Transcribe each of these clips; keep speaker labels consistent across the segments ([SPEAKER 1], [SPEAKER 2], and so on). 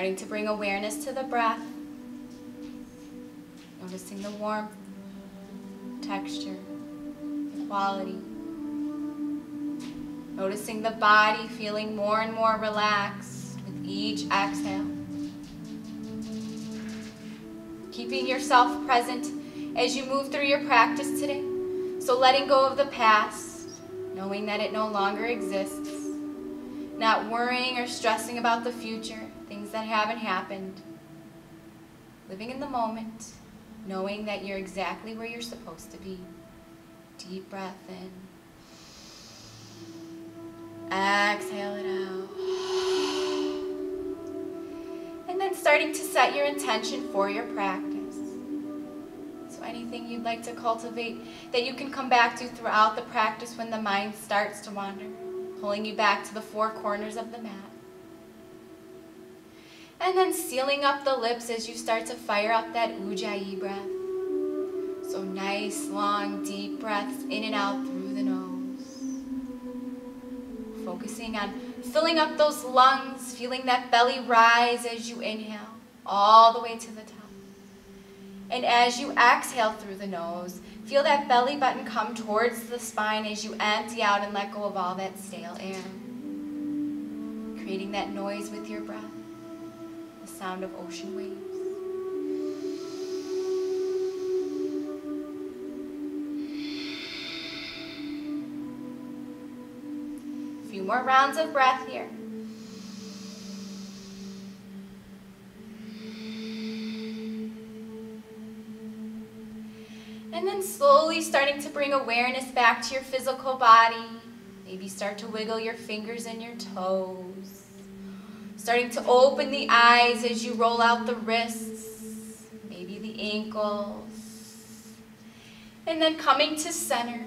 [SPEAKER 1] Starting to bring awareness to the breath. Noticing the warmth, texture, quality. Noticing the body feeling more and more relaxed with each exhale. Keeping yourself present as you move through your practice today. So letting go of the past, knowing that it no longer exists. Not worrying or stressing about the future, things that haven't happened. Living in the moment, knowing that you're exactly where you're supposed to be. Deep breath in. Exhale it out. And then starting to set your intention for your practice. So anything you'd like to cultivate that you can come back to throughout the practice when the mind starts to wander, pulling you back to the four corners of the mat. And then sealing up the lips as you start to fire up that Ujjayi breath. So nice, long, deep breaths in and out through the nose. Focusing on filling up those lungs, feeling that belly rise as you inhale, all the way to the top. And as you exhale through the nose, feel that belly button come towards the spine as you empty out and let go of all that stale air. Creating that noise with your breath, the sound of ocean waves. A few more rounds of breath here. And then slowly starting to bring awareness back to your physical body. Maybe start to wiggle your fingers and your toes. Starting to open the eyes as you roll out the wrists, maybe the ankles. And then coming to center.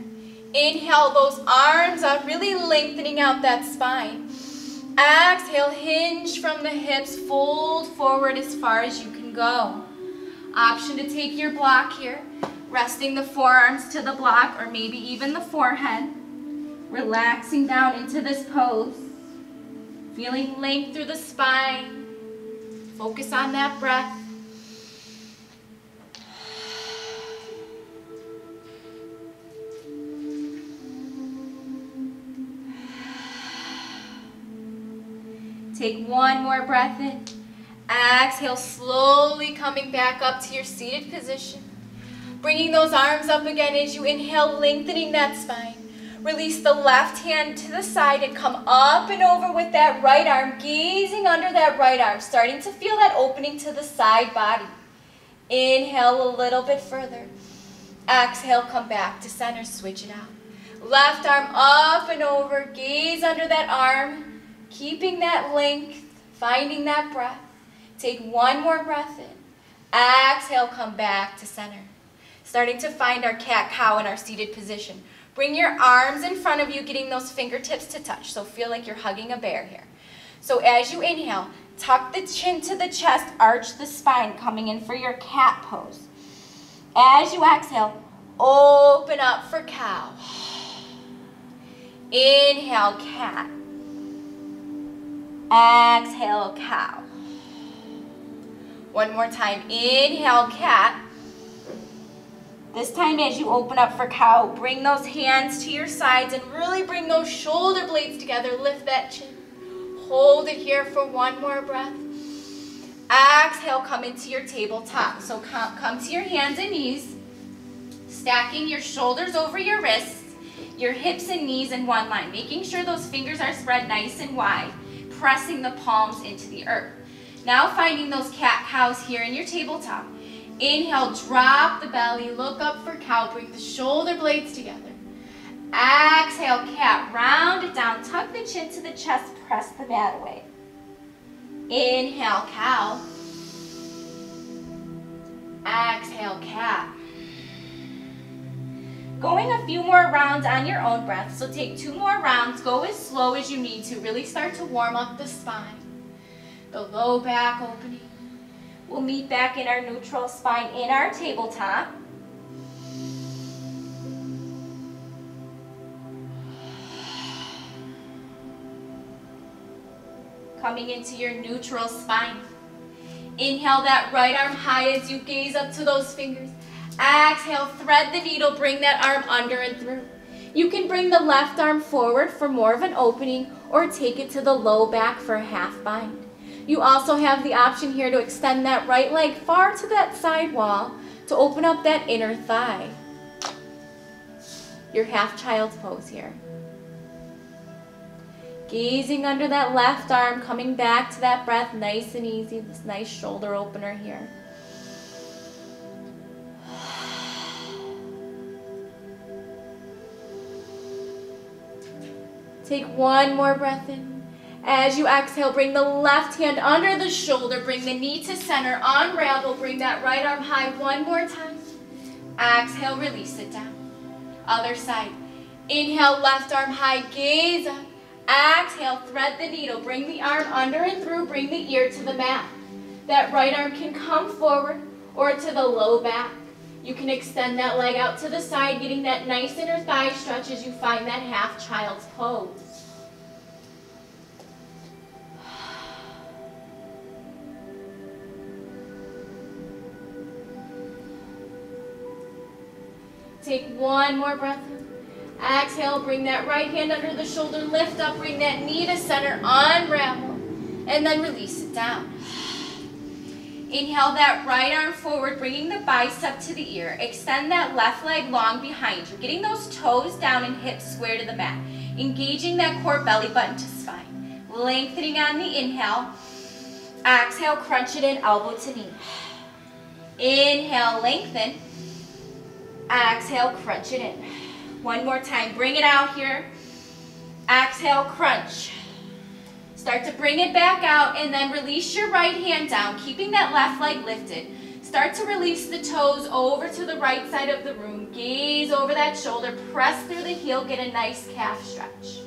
[SPEAKER 1] Inhale those arms out, really lengthening out that spine. Exhale, hinge from the hips, fold forward as far as you can go. Option to take your block here. Resting the forearms to the block or maybe even the forehead. Relaxing down into this pose. Feeling length through the spine. Focus on that breath. Take one more breath in. Exhale, slowly coming back up to your seated position. Bringing those arms up again as you inhale, lengthening that spine. Release the left hand to the side and come up and over with that right arm, gazing under that right arm, starting to feel that opening to the side body. Inhale a little bit further. Exhale, come back to center, switch it out. Left arm up and over, gaze under that arm, keeping that length, finding that breath. Take one more breath in. Exhale, come back to center. Starting to find our cat-cow in our seated position. Bring your arms in front of you, getting those fingertips to touch. So feel like you're hugging a bear here. So as you inhale, tuck the chin to the chest, arch the spine, coming in for your cat pose. As you exhale, open up for cow. Inhale, cat. Exhale, cow. One more time. Inhale, cat. This time as you open up for cow, bring those hands to your sides and really bring those shoulder blades together. Lift that chin. Hold it here for one more breath. Exhale, come into your tabletop. So come to your hands and knees, stacking your shoulders over your wrists, your hips and knees in one line, making sure those fingers are spread nice and wide, pressing the palms into the earth. Now finding those cat-cows here in your tabletop. Inhale, drop the belly, look up for cow, bring the shoulder blades together. Exhale, cat, round it down, tuck the chin to the chest, press the mat away. Inhale, cow. Exhale, cat. Going a few more rounds on your own breath, so take 2 more rounds, go as slow as you need to, really start to warm up the spine. The low back opening. We'll meet back in our neutral spine in our tabletop. Coming into your neutral spine. Inhale that right arm high as you gaze up to those fingers. Exhale, thread the needle, bring that arm under and through. You can bring the left arm forward for more of an opening or take it to the low back for a half bind. You also have the option here to extend that right leg far to that side wall to open up that inner thigh. Your half child's pose here. Gazing under that left arm, coming back to that breath nice and easy, this nice shoulder opener here. Take one more breath in. As you exhale, bring the left hand under the shoulder, bring the knee to center, unravel, bring that right arm high one more time. Exhale, release it down. Other side. Inhale, left arm high, gaze up. Exhale, thread the needle, bring the arm under and through, bring the ear to the mat. That right arm can come forward or to the low back. You can extend that leg out to the side, getting that nice inner thigh stretch as you find that half child's pose. Take one more breath in. Exhale, bring that right hand under the shoulder, lift up, bring that knee to center, unravel, and then release it down. Inhale that right arm forward, bringing the bicep to the ear. Extend that left leg long behind you, getting those toes down and hips square to the mat. Engaging that core belly button to spine. Lengthening on the inhale. Exhale, crunch it in, elbow to knee. Inhale, lengthen. Exhale, crunch it in. One more time, bring it out here. Exhale, crunch. Start to bring it back out and then release your right hand down, keeping that left leg lifted. Start to release the toes over to the right side of the room. Gaze over that shoulder, press through the heel, get a nice calf stretch.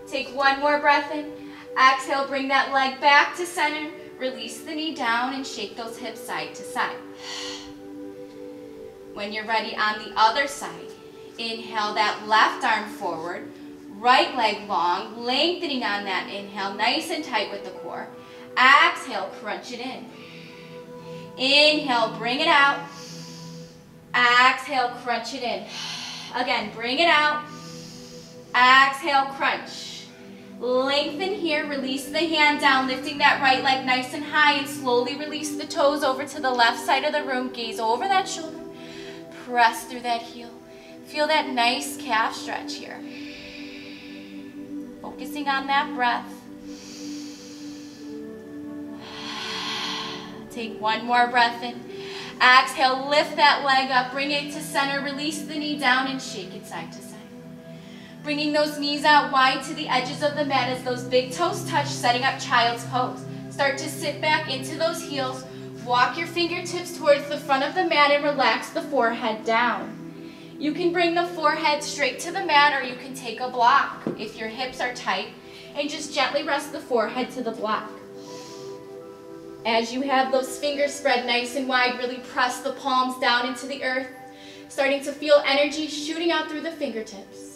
[SPEAKER 1] Take one more breath in. Exhale, bring that leg back to center. Release the knee down and shake those hips side to side. When you're ready on the other side, inhale that left arm forward, right leg long, lengthening on that inhale, nice and tight with the core. Exhale, crunch it in. Inhale, bring it out. Exhale, crunch it in. Again, bring it out. Exhale, crunch. Lengthen here, release the hand down, lifting that right leg nice and high, and slowly release the toes over to the left side of the room. Gaze over that shoulder. Press through that heel. Feel that nice calf stretch here. Focusing on that breath. Take one more breath in. Exhale, lift that leg up, bring it to center, release the knee down and shake it side to side. Bringing those knees out wide to the edges of the mat as those big toes touch, setting up child's pose. Start to sit back into those heels. Walk your fingertips towards the front of the mat and relax the forehead down. You can bring the forehead straight to the mat or you can take a block if your hips are tight and just gently rest the forehead to the block. As you have those fingers spread nice and wide, really press the palms down into the earth, starting to feel energy shooting out through the fingertips.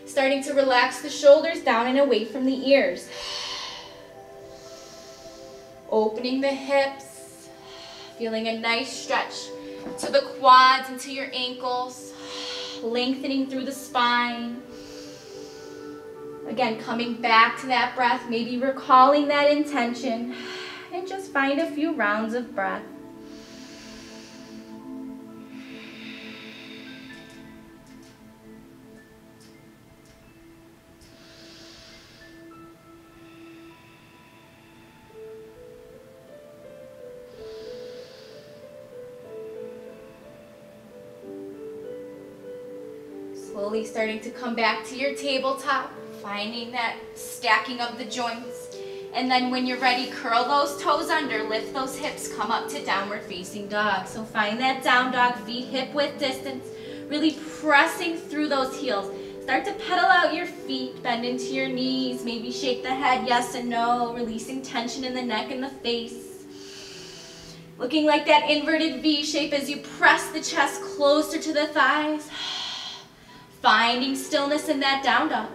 [SPEAKER 1] Starting to relax the shoulders down and away from the ears. Opening the hips, feeling a nice stretch to the quads and to your ankles, lengthening through the spine. Again, coming back to that breath, maybe recalling that intention, and just find a few rounds of breath. Slowly starting to come back to your tabletop, finding that stacking of the joints. And then when you're ready, curl those toes under, lift those hips, come up to downward facing dog. So find that down dog, feet hip width distance, really pressing through those heels. Start to pedal out your feet, bend into your knees, maybe shake the head yes and no, releasing tension in the neck and the face. Looking like that inverted V shape as you press the chest closer to the thighs. Finding stillness in that down dog.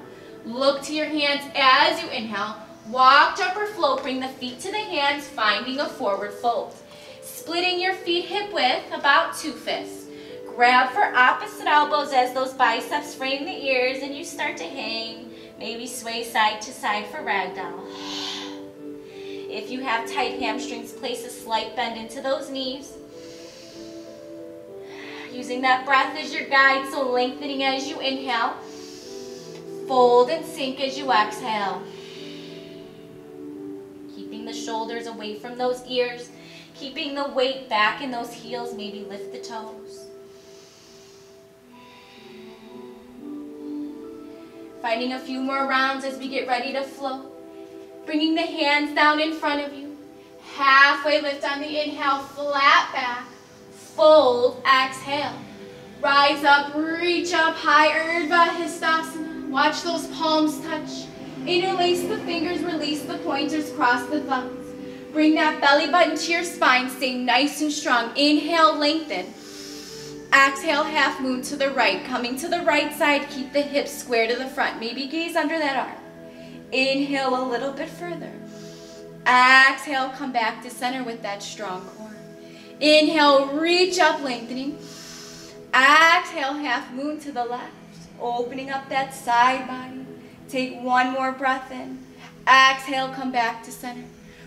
[SPEAKER 1] Look to your hands as you inhale. Walk, jump, or float. Bring the feet to the hands, finding a forward fold. Splitting your feet hip width, about 2 fists. Grab for opposite elbows as those biceps frame the ears and you start to hang. Maybe sway side to side for ragdoll. If you have tight hamstrings, place a slight bend into those knees. Using that breath as your guide, so lengthening as you inhale. Fold and sink as you exhale. Keeping the shoulders away from those ears. Keeping the weight back in those heels. Maybe lift the toes. Finding a few more rounds as we get ready to float. Bringing the hands down in front of you. Halfway lift on the inhale, flat back. Fold, exhale. Rise up, reach up high, Urdhva Hastasana. Watch those palms touch. Interlace the fingers, release the pointers, cross the thumbs. Bring that belly button to your spine, stay nice and strong. Inhale, lengthen. Exhale, half moon to the right. Coming to the right side, keep the hips square to the front. Maybe gaze under that arm. Inhale a little bit further. Exhale, come back to center with that strong core. Inhale, reach up, lengthening. Exhale, half moon to the left. Opening up that side body. Take one more breath in. Exhale, come back to center.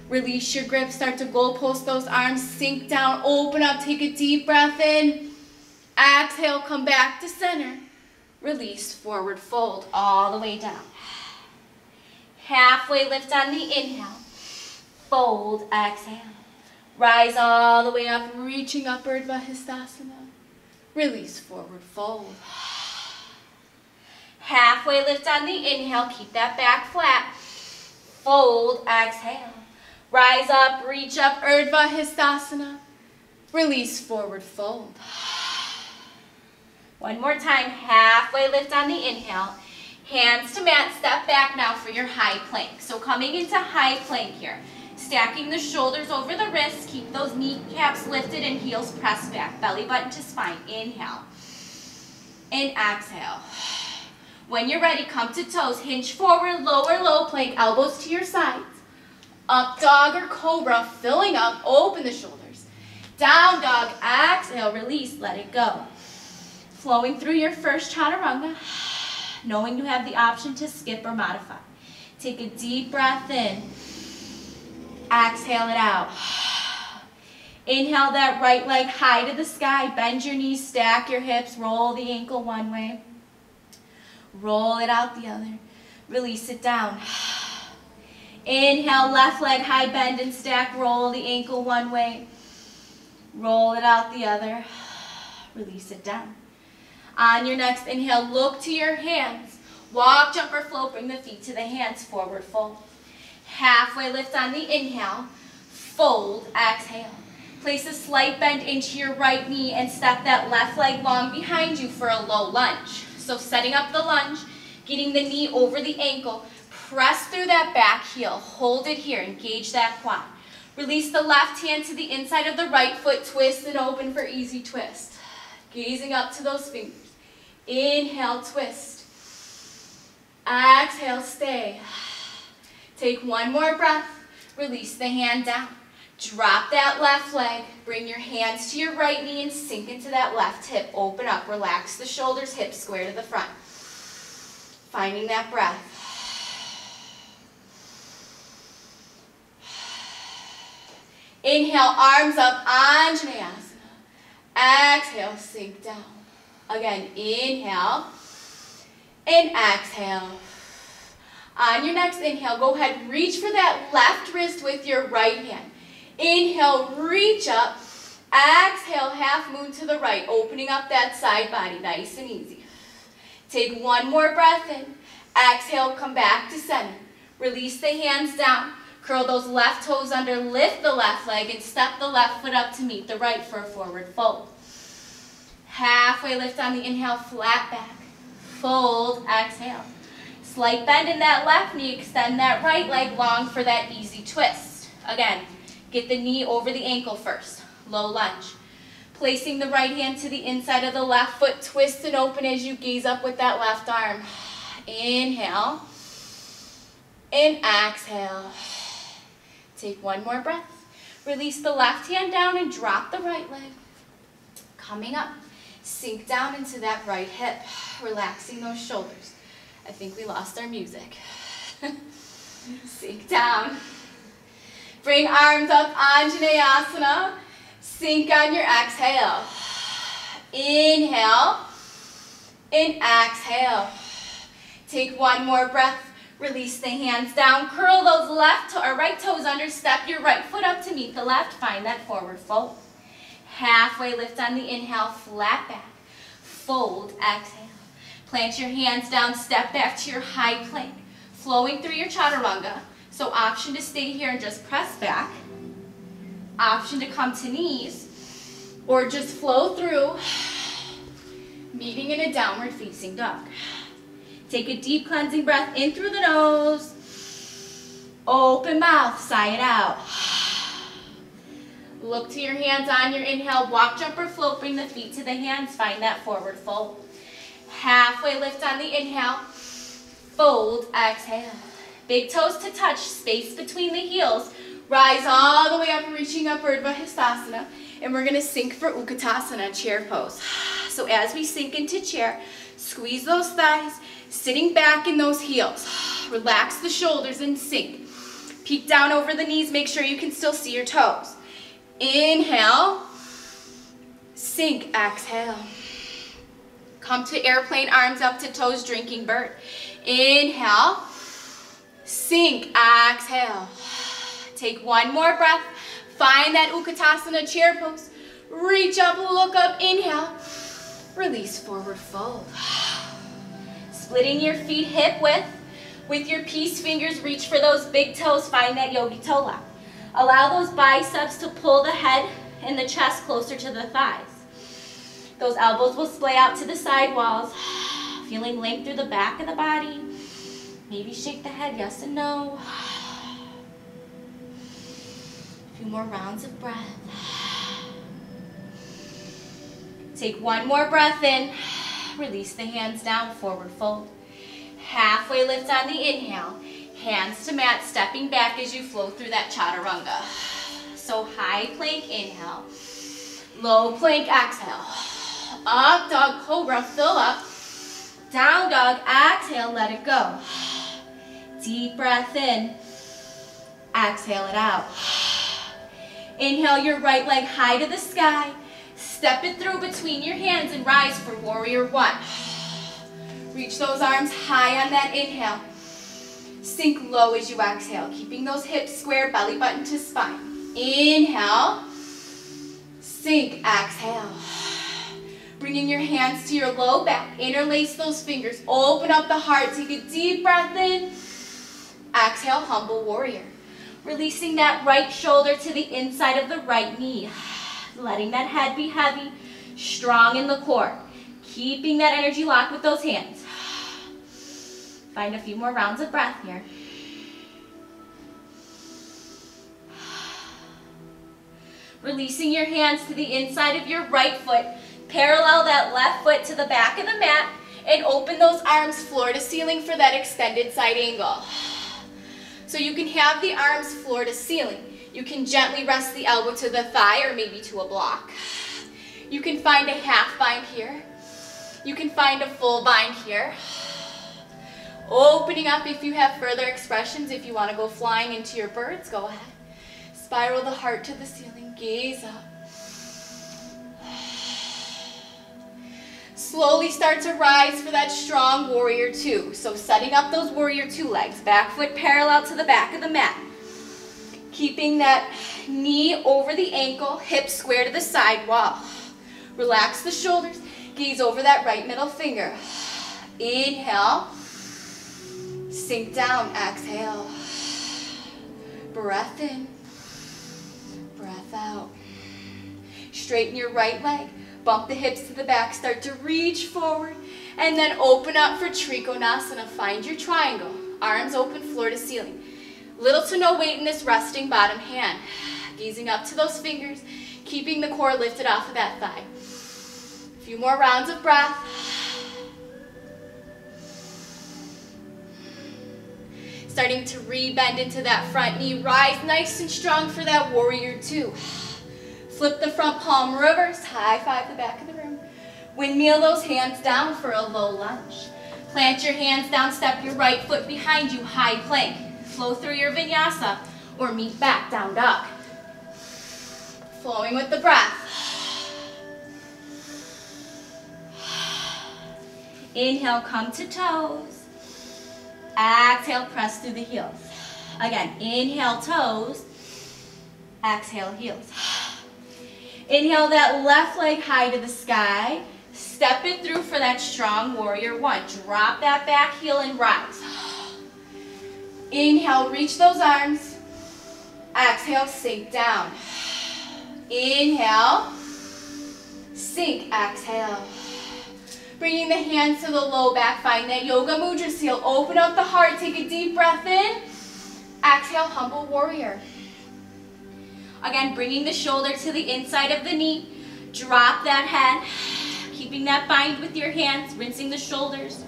[SPEAKER 1] Release your grip, start to goalpost those arms, sink down, open up, take a deep breath in. Exhale, come back to center. Release, forward fold all the way down. Halfway lift on the inhale. Fold, exhale. Rise all the way up, reaching up, Urdhva Hastasana. Release, forward fold. Halfway lift on the inhale, keep that back flat. Fold, exhale. Rise up, reach up, Urdhva Hastasana. Release, forward fold. One more time, halfway lift on the inhale. Hands to mat, step back now for your high plank. So coming into high plank here. Stacking the shoulders over the wrists, keep those kneecaps lifted and heels pressed back. Belly button to spine, inhale. And exhale. When you're ready, come to toes, hinge forward, lower low plank, elbows to your sides. Up dog or cobra, filling up, open the shoulders. Down dog, exhale, release, let it go. Flowing through your first chaturanga, knowing you have the option to skip or modify. Take a deep breath in. Exhale it out. Inhale that right leg high to the sky. Bend your knees, stack your hips, roll the ankle one way. Roll it out the other. Release it down. Inhale, left leg high, bend and stack. Roll the ankle one way. Roll it out the other. Release it down. On your next inhale, look to your hands. Walk, jump, or float. Bring the feet to the hands. Forward fold. Halfway lift on the inhale. Fold, exhale. Place a slight bend into your right knee and step that left leg long behind you for a low lunge. So setting up the lunge, getting the knee over the ankle. Press through that back heel. Hold it here. Engage that quad. Release the left hand to the inside of the right foot. Twist and open for easy twist. Gazing up to those fingers. Inhale, twist. Exhale, stay. Take one more breath. Release the hand down. Drop that left leg. Bring your hands to your right knee and sink into that left hip. Open up. Relax the shoulders, hips square to the front. Finding that breath. Inhale, arms up, Anjaneyasana. Exhale, sink down. Again, inhale and exhale. On your next inhale, go ahead, reach for that left wrist with your right hand. Inhale, reach up. Exhale, half moon to the right, opening up that side body, nice and easy. Take one more breath in. Exhale, come back to center. Release the hands down. Curl those left toes under, lift the left leg, and step the left foot up to meet the right for a forward fold. Halfway lift on the inhale, flat back. Fold, exhale. Slight bend in that left knee, extend that right leg long for that easy twist. Again, get the knee over the ankle first, low lunge. Placing the right hand to the inside of the left foot, twist and open as you gaze up with that left arm. Inhale and exhale. Take one more breath. Release the left hand down and drop the right leg. Coming up, sink down into that right hip, relaxing those shoulders. I think we lost our music. Sink down. Bring arms up, Anjaneyasana. Sink on your exhale. Inhale and exhale. Take one more breath. Release the hands down. Curl those left or right toes under. Step your right foot up to meet the left. Find that forward fold. Halfway lift on the inhale. Flat back. Fold. Exhale. Plant your hands down. Step back to your high plank. Flowing through your chaturanga. So option to stay here and just press back. Option to come to knees. Or just flow through. Meeting in a downward facing dog. Take a deep cleansing breath in through the nose. Open mouth, sigh it out. Look to your hands on your inhale. Walk, jump, or float. Bring the feet to the hands. Find that forward fold. Halfway lift on the inhale. Fold, exhale. Big toes to touch, space between the heels. Rise all the way up, reaching up, Urdhva Hastasana. And we're going to sink for Utkatasana, chair pose. So as we sink into chair, squeeze those thighs. Sitting back in those heels. Relax the shoulders and sink. Peek down over the knees. Make sure you can still see your toes. Inhale. Sink. Exhale. Come to airplane, arms up to toes, drinking bird. Inhale. Sink. Exhale. Take one more breath. Find that Utkatasana chair pose. Reach up, look up. Inhale. Release, forward fold. Splitting your feet hip width. With your peace fingers, reach for those big toes. Find that yogi toe lock. Allow those biceps to pull the head and the chest closer to the thighs. Those elbows will splay out to the side walls. Feeling length through the back of the body. Maybe shake the head, yes and no. A few more rounds of breath. Take one more breath in. Release the hands down, forward fold. Halfway lift on the inhale. Hands to mat, stepping back as you flow through that chaturanga. So high plank, inhale. Low plank, exhale. Up dog, cobra, fill up. Down dog, exhale, let it go. Deep breath in. Exhale it out. Inhale your right leg high to the sky. Step it through between your hands and rise for warrior one. Reach those arms high on that inhale. Sink low as you exhale, keeping those hips square, belly button to spine. Inhale. Sink, exhale. Bringing your hands to your low back. Interlace those fingers. Open up the heart. Take a deep breath in. Exhale, humble warrior. Releasing that right shoulder to the inside of the right knee. Letting that head be heavy, strong in the core. Keeping that energy locked with those hands. Find a few more rounds of breath here. Releasing your hands to the inside of your right foot. Parallel that left foot to the back of the mat and open those arms floor to ceiling for that extended side angle. So you can have the arms floor to ceiling. You can gently rest the elbow to the thigh or maybe to a block. You can find a half bind here. You can find a full bind here. Opening up if you have further expressions. If you want to go flying into your birds, go ahead. Spiral the heart to the ceiling. Gaze up. Slowly start to rise for that strong warrior two. So setting up those warrior two legs. Back foot parallel to the back of the mat. Keeping that knee over the ankle, hips square to the side wall. Relax the shoulders. Gaze over that right middle finger. Inhale. Sink down. Exhale. Breath in. Breath out. Straighten your right leg. Bump the hips to the back. Start to reach forward. And then open up for Trikonasana. Find your triangle. Arms open, floor to ceiling. Little to no weight in this resting bottom hand. Gazing up to those fingers. Keeping the core lifted off of that thigh. A few more rounds of breath. Starting to re-bend into that front knee. Rise nice and strong for that warrior two. Flip the front palm reverse. High five the back of the room. Windmill those hands down for a low lunge. Plant your hands down, step your right foot behind you, high plank. Flow through your vinyasa or meet back down dog. Flowing with the breath. Inhale, come to toes. Exhale, press through the heels. Again, inhale, toes. Exhale, heels. Inhale that left leg high to the sky. Step it through for that strong warrior one. Drop that back heel and rise. Inhale, reach those arms. Exhale, sink down. Inhale, sink, exhale. Bringing the hands to the low back, find that yoga mudra seal. Open up the heart, take a deep breath in. Exhale, humble warrior. Again, bringing the shoulder to the inside of the knee. Drop that head, keeping that bind with your hands, rinsing the shoulders.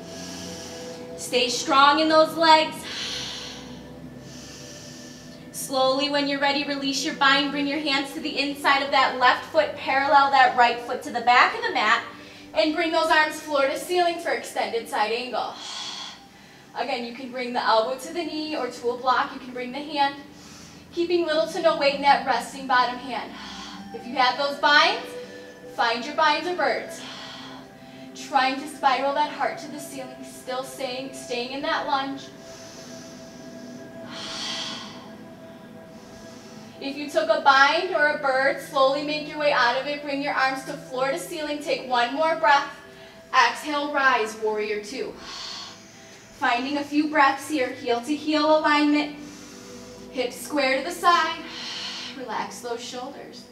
[SPEAKER 1] Stay strong in those legs. Slowly, when you're ready, release your bind. Bring your hands to the inside of that left foot. Parallel that right foot to the back of the mat. And bring those arms floor to ceiling for extended side angle. Again, you can bring the elbow to the knee or to a block. You can bring the hand, keeping little to no weight in that resting bottom hand. If you have those binds, find your binds or birds. Trying to spiral that heart to the ceiling, still staying in that lunge. If you took a bind or a bird, slowly make your way out of it. Bring your arms to floor to ceiling. Take one more breath. Exhale, rise, warrior two. Finding a few breaths here. Heel to heel alignment. Hips square to the side. Relax those shoulders.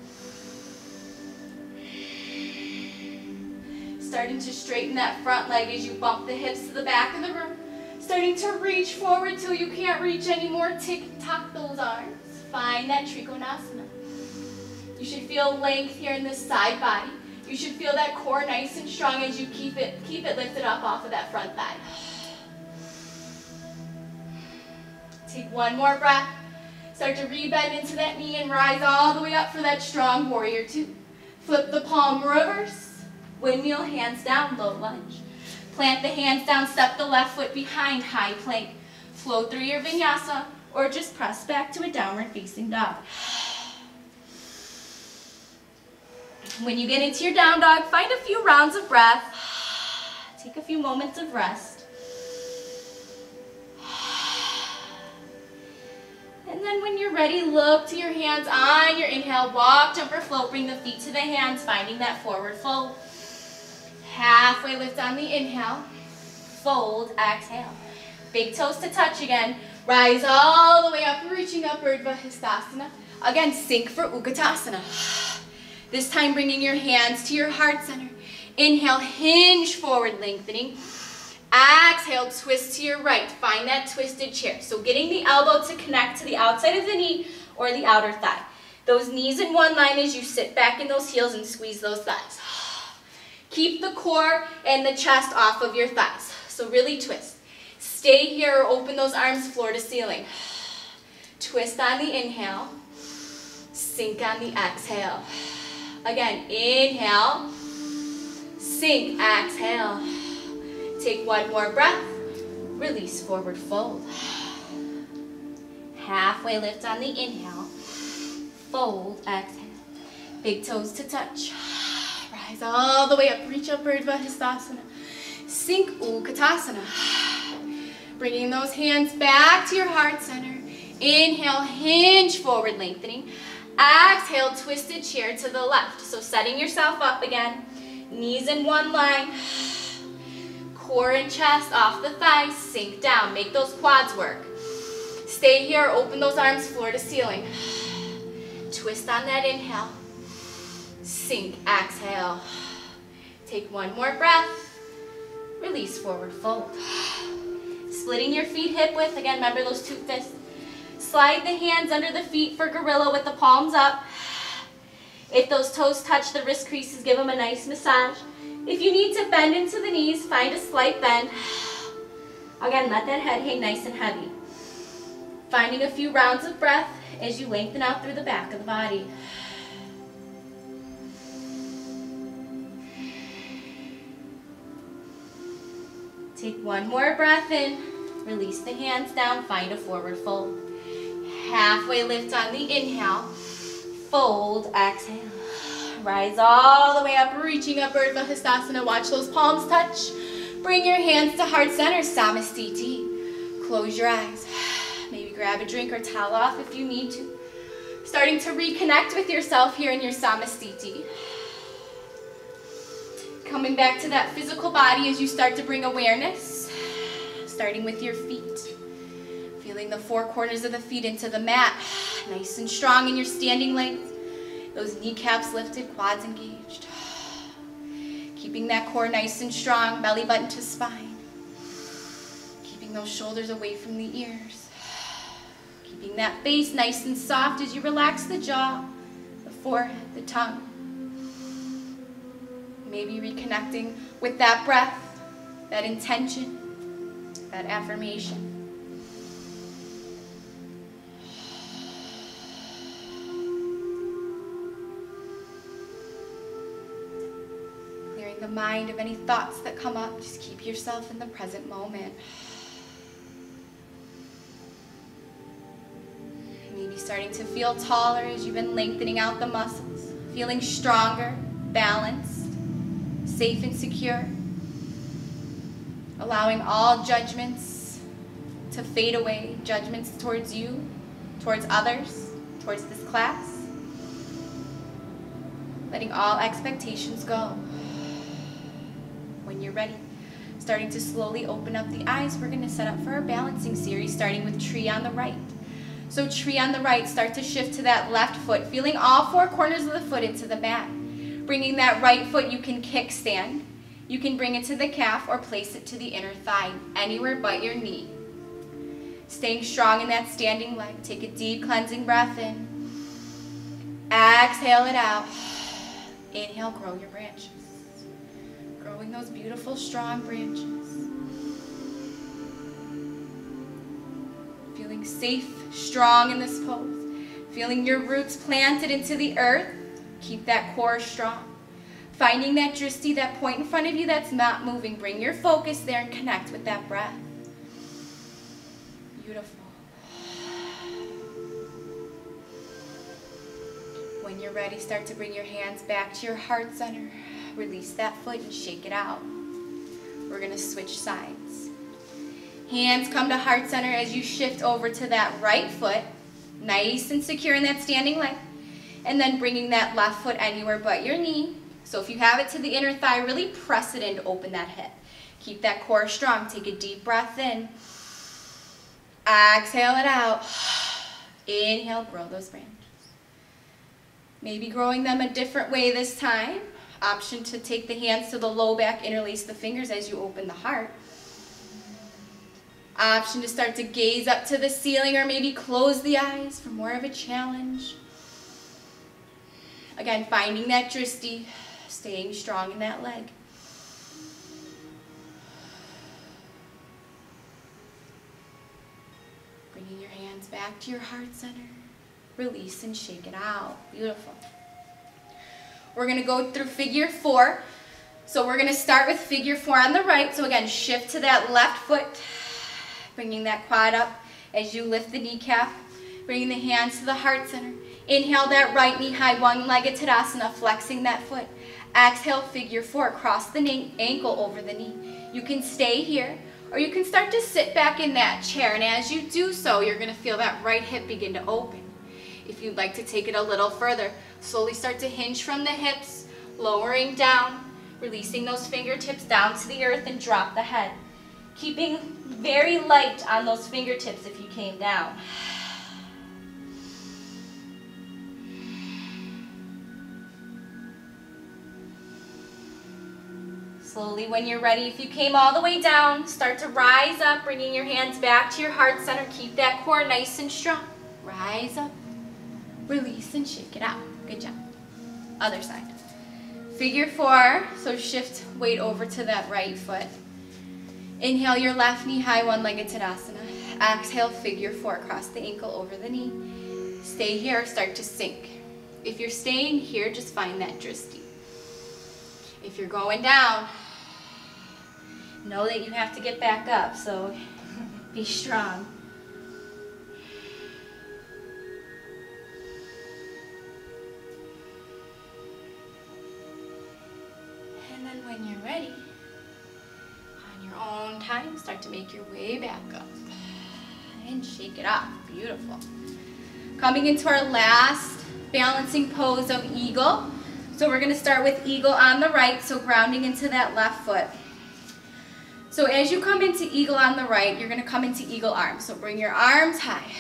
[SPEAKER 1] Starting to straighten that front leg as you bump the hips to the back of the room. Starting to reach forward till you can't reach anymore. Tick-tock those arms. Find that Trikonasana. You should feel length here in this side body. You should feel that core nice and strong as you keep it lifted up off of that front thigh. Take one more breath. Start to rebend into that knee and rise all the way up for that strong warrior two. Flip the palm reverse. Windmill, hands down, low lunge. Plant the hands down, step the left foot behind, high plank. Flow through your vinyasa. Or just press back to a downward facing dog. When you get into your down dog, find a few rounds of breath. Take a few moments of rest. And then when you're ready, look to your hands on your inhale. Walk, jump, or float. Bring the feet to the hands, finding that forward fold. Halfway lift on the inhale. Fold, exhale. Big toes to touch again. Rise all the way up, reaching up, Urdhva Hastasana. Again, sink for Utkatasana. This time bringing your hands to your heart center. Inhale, hinge forward, lengthening. Exhale, twist to your right. Find that twisted chair. So getting the elbow to connect to the outside of the knee or the outer thigh. Those knees in one line as you sit back in those heels and squeeze those thighs. Keep the core and the chest off of your thighs. So really twist. Stay here or open those arms floor to ceiling. Twist on the inhale. Sink on the exhale. Again, inhale. Sink, exhale. Take one more breath. Release, forward fold. Halfway lift on the inhale. Fold, exhale. Big toes to touch. Rise all the way up. Reach up, Urdhva Hastasana. Sink, Utkatasana. Bringing those hands back to your heart center. Inhale, hinge forward, lengthening. Exhale, twisted chair to the left. So setting yourself up again. Knees in one line. Core and chest off the thighs. Sink down. Make those quads work. Stay here. Open those arms floor to ceiling. Twist on that inhale. Sink. Exhale. Take one more breath. Release, forward fold. Splitting your feet hip width. Again, remember those two fists. Slide the hands under the feet for gorilla with the palms up. If those toes touch the wrist creases, give them a nice massage. If you need to bend into the knees, find a slight bend. Again, let that head hang nice and heavy. Finding a few rounds of breath as you lengthen out through the back of the body. Take one more breath in. Release the hands down. Find a forward fold. Halfway lift on the inhale. Fold, exhale. Rise all the way up, reaching up, Urdhva Hastasana. Watch those palms touch. Bring your hands to heart center, Samastiti. Close your eyes. Maybe grab a drink or towel off if you need to. Starting to reconnect with yourself here in your Samastiti. Coming back to that physical body as you start to bring awareness. Starting with your feet. Feeling the four corners of the feet into the mat. Nice and strong in your standing legs. Those kneecaps lifted, quads engaged. Keeping that core nice and strong, belly button to spine. Keeping those shoulders away from the ears. Keeping that face nice and soft as you relax the jaw, the forehead, the tongue. Maybe reconnecting with that breath, that intention, that affirmation. Clearing the mind of any thoughts that come up. Just keep yourself in the present moment. Maybe starting to feel taller as you've been lengthening out the muscles. Feeling stronger, balanced, safe and secure. Allowing all judgments to fade away. Judgments towards you, towards others, towards this class. Letting all expectations go. When you're ready, starting to slowly open up the eyes, we're going to set up for our balancing series, starting with tree on the right. So tree on the right, start to shift to that left foot, feeling all four corners of the foot into the mat. Bringing that right foot, you can kickstand. You can bring it to the calf or place it to the inner thigh, anywhere but your knee. Staying strong in that standing leg. Take a deep cleansing breath in. Exhale it out. Inhale, grow your branches. Growing those beautiful, strong branches. Feeling safe, strong in this pose. Feeling your roots planted into the earth. Keep that core strong. Finding that drishti, that point in front of you that's not moving. Bring your focus there and connect with that breath. Beautiful. When you're ready, start to bring your hands back to your heart center. Release that foot and shake it out. We're going to switch sides. Hands come to heart center as you shift over to that right foot. Nice and secure in that standing leg. And then bringing that left foot anywhere but your knee. So if you have it to the inner thigh, really press it in to open that hip. Keep that core strong. Take a deep breath in. Exhale it out. Inhale, grow those branches. Maybe growing them a different way this time. Option to take the hands to the low back, interlace the fingers as you open the heart. Option to start to gaze up to the ceiling or maybe close the eyes for more of a challenge. Again, finding that drishti, staying strong in that leg. Bringing your hands back to your heart center. Release and shake it out. Beautiful. We're going to go through figure 4. So we're going to start with figure 4 on the right. So again, shift to that left foot. Bringing that quad up as you lift the kneecap. Bringing the hands to the heart center. Inhale that right knee high, one-legged Tadasana, flexing that foot. Exhale, figure 4, cross the ankle over the knee. You can stay here, or you can start to sit back in that chair. And as you do so, you're going to feel that right hip begin to open. If you'd like to take it a little further, slowly start to hinge from the hips, lowering down, releasing those fingertips down to the earth and drop the head. Keeping very light on those fingertips if you came down. Slowly, when you're ready, if you came all the way down, start to rise up, bringing your hands back to your heart center. Keep that core nice and strong. Rise up, release, and shake it out. Good job. Other side. Figure 4, so shift weight over to that right foot. Inhale your left knee high, one-legged Tadasana. Exhale, figure 4, cross the ankle over the knee. Stay here, start to sink. If you're staying here, just find that drishti. If you're going down, know that you have to get back up, so be strong. And then when you're ready, on your own time, start to make your way back up. And shake it off. Beautiful. Coming into our last balancing pose of eagle. So we're going to start with eagle on the right, so grounding into that left foot. So as you come into eagle on the right, you're going to come into eagle arms. So bring your arms high.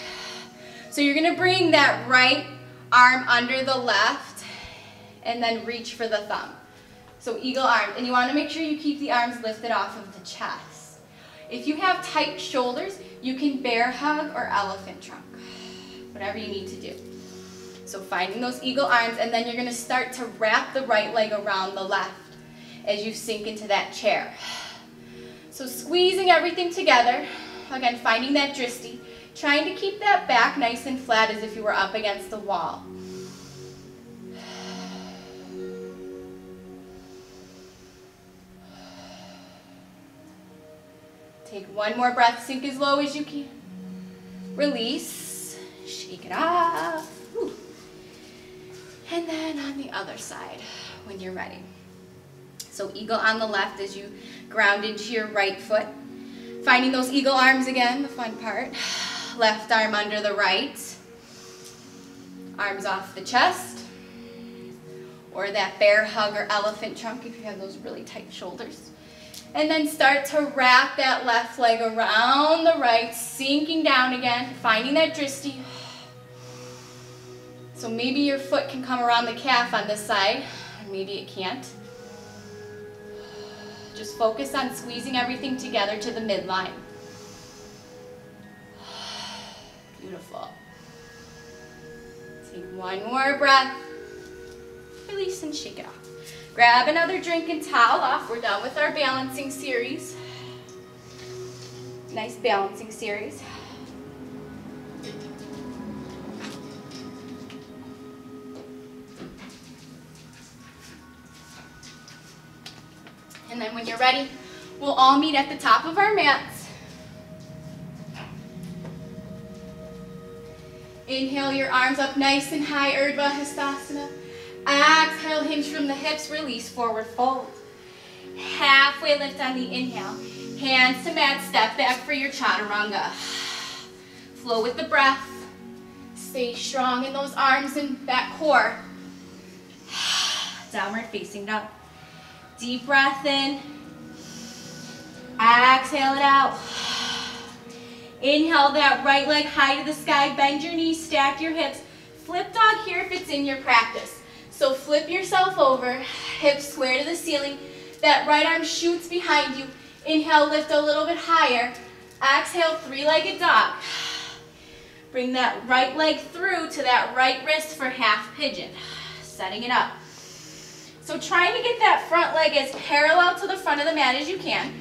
[SPEAKER 1] So you're going to bring that right arm under the left and then reach for the thumb. So eagle arms, and you want to make sure you keep the arms lifted off of the chest. If you have tight shoulders, you can bear hug or elephant trunk, whatever you need to do. So finding those eagle arms, and then you're going to start to wrap the right leg around the left as you sink into that chair. So squeezing everything together, again finding that drishti, trying to keep that back nice and flat as if you were up against the wall. Take one more breath, sink as low as you can. Release, shake it off. Whew. And then on the other side, when you're ready. So eagle on the left as you ground into your right foot. Finding those eagle arms again, the fun part. Left arm under the right. Arms off the chest. Or that bear hug or elephant trunk if you have those really tight shoulders. And then start to wrap that left leg around the right, sinking down again, finding that drishti. So maybe your foot can come around the calf on this side, or maybe it can't. Just focus on squeezing everything together to the midline. Beautiful. Take one more breath. Release and shake it off. Grab another drink and towel off. We're done with our balancing series. Nice balancing series. And then when you're ready, we'll all meet at the top of our mats. Inhale your arms up nice and high, Urdhva Hastasana. Exhale, hinge from the hips, release, forward fold. Halfway lift on the inhale. Hands to mat, step back for your chaturanga. Flow with the breath. Stay strong in those arms and that core. Downward facing dog. Deep breath in. Exhale it out. Inhale that right leg high to the sky. Bend your knees, stack your hips. Flip dog here if it's in your practice. So flip yourself over, hips square to the ceiling. That right arm shoots behind you. Inhale, lift a little bit higher. Exhale, three-legged dog. Bring that right leg through to that right wrist for half pigeon. Setting it up. So trying to get that front leg as parallel to the front of the mat as you can.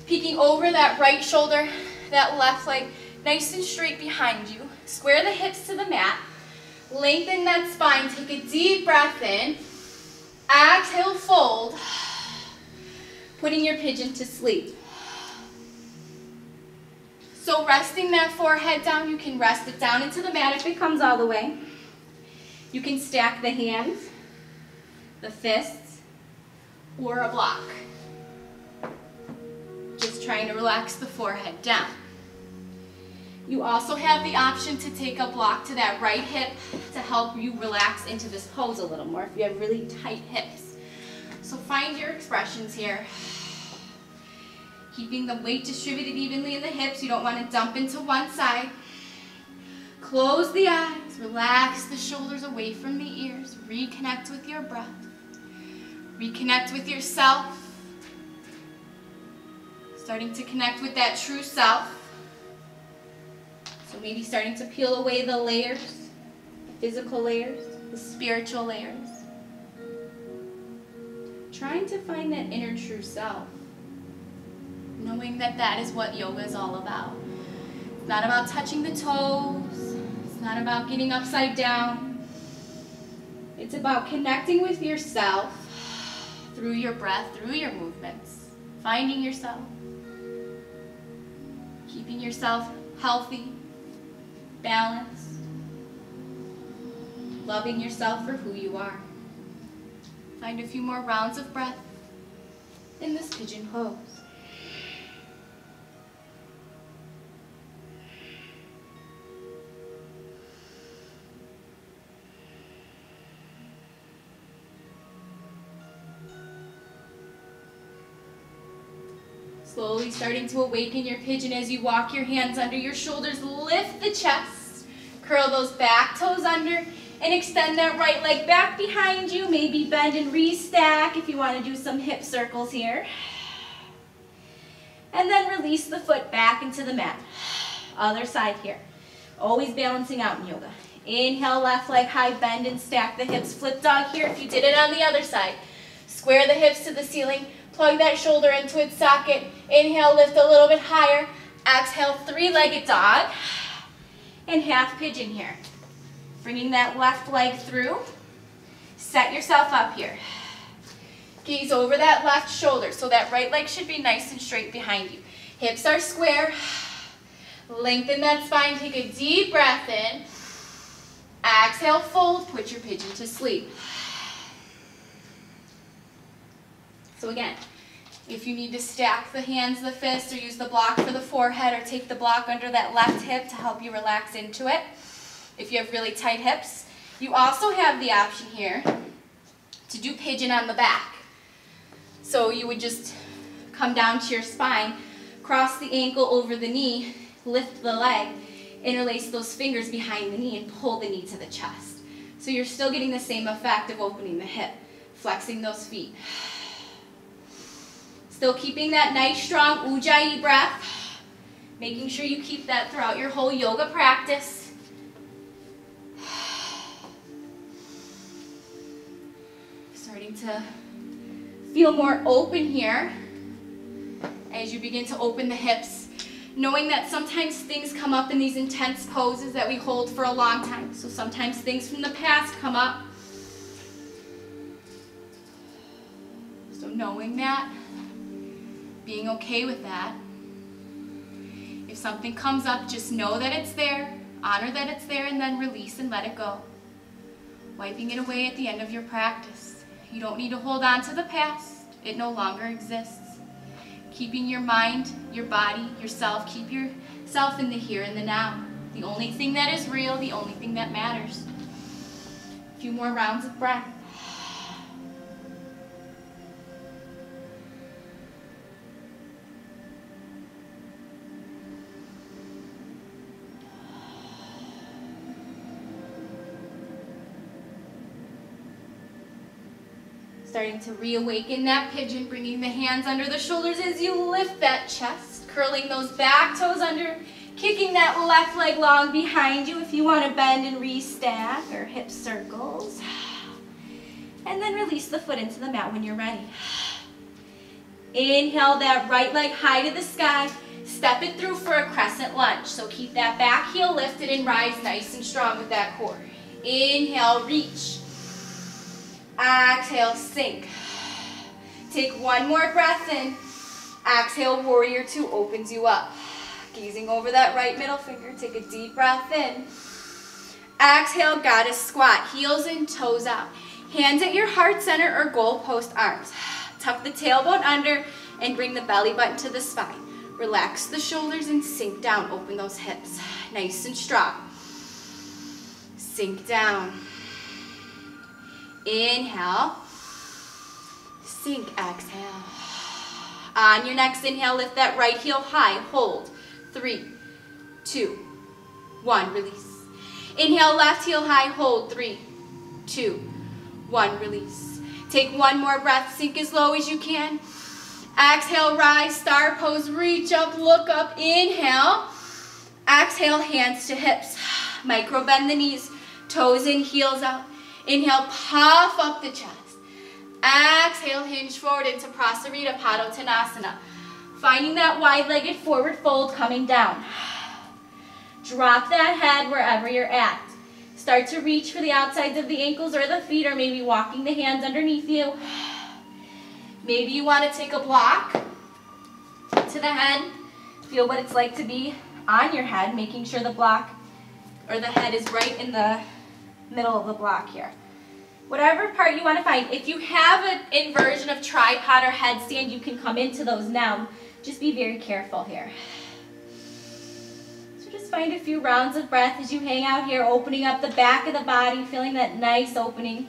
[SPEAKER 1] Peeking over that right shoulder, that left leg nice and straight behind you. Square the hips to the mat. Lengthen that spine. Take a deep breath in. Exhale, fold. Putting your pigeon to sleep. So resting that forehead down, you can rest it down into the mat if it comes all the way. You can stack the hands, the fists, or a block. Just trying to relax the forehead down. You also have the option to take a block to that right hip to help you relax into this pose a little more if you have really tight hips. So find your expressions here. Keeping the weight distributed evenly in the hips. You don't want to dump into one side. Close the eyes. Relax the shoulders away from the ears. Reconnect with your breath. Reconnect with yourself. Starting to connect with that true self. So maybe starting to peel away the layers, the physical layers, the spiritual layers. Trying to find that inner true self. Know knowing that that is what yoga is all about. It's not about touching the toes. It's not about getting upside down. It's about connecting with yourself through your breath, through your movements, finding yourself, keeping yourself healthy, balanced, loving yourself for who you are. Find a few more rounds of breath in this pigeon pose. Slowly starting to awaken your pigeon as you walk your hands under your shoulders. Lift the chest. Curl those back toes under and extend that right leg back behind you. Maybe bend and restack if you want to do some hip circles here. And then release the foot back into the mat. Other side here. Always balancing out in yoga. Inhale, left leg high, bend and stack the hips. Flip dog here if you did it on the other side. Square the hips to the ceiling. Plug that shoulder into its socket. Inhale, lift a little bit higher. Exhale, three-legged dog. And half pigeon here. Bringing that left leg through. Set yourself up here. Gaze over that left shoulder. So that right leg should be nice and straight behind you. Hips are square. Lengthen that spine. Take a deep breath in. Exhale, fold. Put your pigeon to sleep. So again, if you need to stack the hands, the fists, or use the block for the forehead, or take the block under that left hip to help you relax into it, if you have really tight hips, you also have the option here to do pigeon on the back. So you would just come down to your spine, cross the ankle over the knee, lift the leg, interlace those fingers behind the knee, and pull the knee to the chest. So you're still getting the same effect of opening the hip, flexing those feet. Still keeping that nice, strong Ujjayi breath, making sure you keep that throughout your whole yoga practice. Starting to feel more open here as you begin to open the hips, knowing that sometimes things come up in these intense poses that we hold for a long time. So sometimes things from the past come up. So knowing that, being okay with that. If something comes up, just know that it's there, honor that it's there, and then release and let it go. Wiping it away at the end of your practice. You don't need to hold on to the past. It no longer exists. Keeping your mind, your body, yourself, keep yourself in the here and the now. The only thing that is real, the only thing that matters. A few more rounds of breath. Starting to reawaken that pigeon, bringing the hands under the shoulders as you lift that chest, curling those back toes under, kicking that left leg long behind you if you want to bend and restack or hip circles. And then release the foot into the mat when you're ready. Inhale that right leg high to the sky, step it through for a crescent lunge. So keep that back heel lifted and rise nice and strong with that core. Inhale, reach. Exhale, sink. Take one more breath in. Exhale, warrior two opens you up. Gazing over that right middle finger, take a deep breath in. Exhale, goddess squat, heels in, toes out. Hands at your heart center or goalpost arms. Tuck the tailbone under and bring the belly button to the spine. Relax the shoulders and sink down, open those hips. Nice and strong. Sink down. Inhale, sink, exhale. On your next inhale, lift that right heel high, hold. 3, 2, 1, release. Inhale, left heel high, hold. 3, 2, 1, release. Take one more breath, sink as low as you can. Exhale, rise, star pose, reach up, look up, inhale. Exhale, hands to hips. Micro bend the knees, toes in, heels out. Inhale, puff up the chest. Exhale, hinge forward into Prasarita Padottanasana. Finding that wide-legged forward fold coming down. Drop that head wherever you're at. Start to reach for the outsides of the ankles or the feet, or maybe walking the hands underneath you. Maybe you want to take a block to the head. Feel what it's like to be on your head, making sure the block or the head is right in the middle of the block here. Whatever part you want to find. If you have an inversion of tripod or headstand, you can come into those now. Just be very careful here. So just find a few rounds of breath as you hang out here, opening up the back of the body, feeling that nice opening.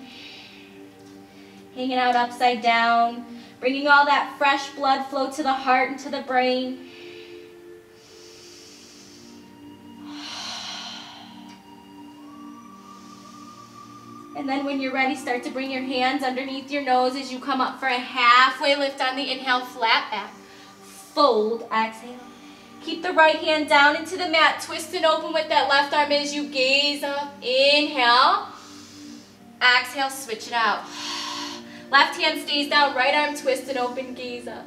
[SPEAKER 1] Hanging out upside down, bringing all that fresh blood flow to the heart and to the brain. And then when you're ready, start to bring your hands underneath your nose as you come up for a halfway lift on the inhale, flat back. Fold, exhale. Keep the right hand down into the mat, twist and open with that left arm as you gaze up. Inhale, exhale, switch it out. Left hand stays down, right arm twist and open, gaze up.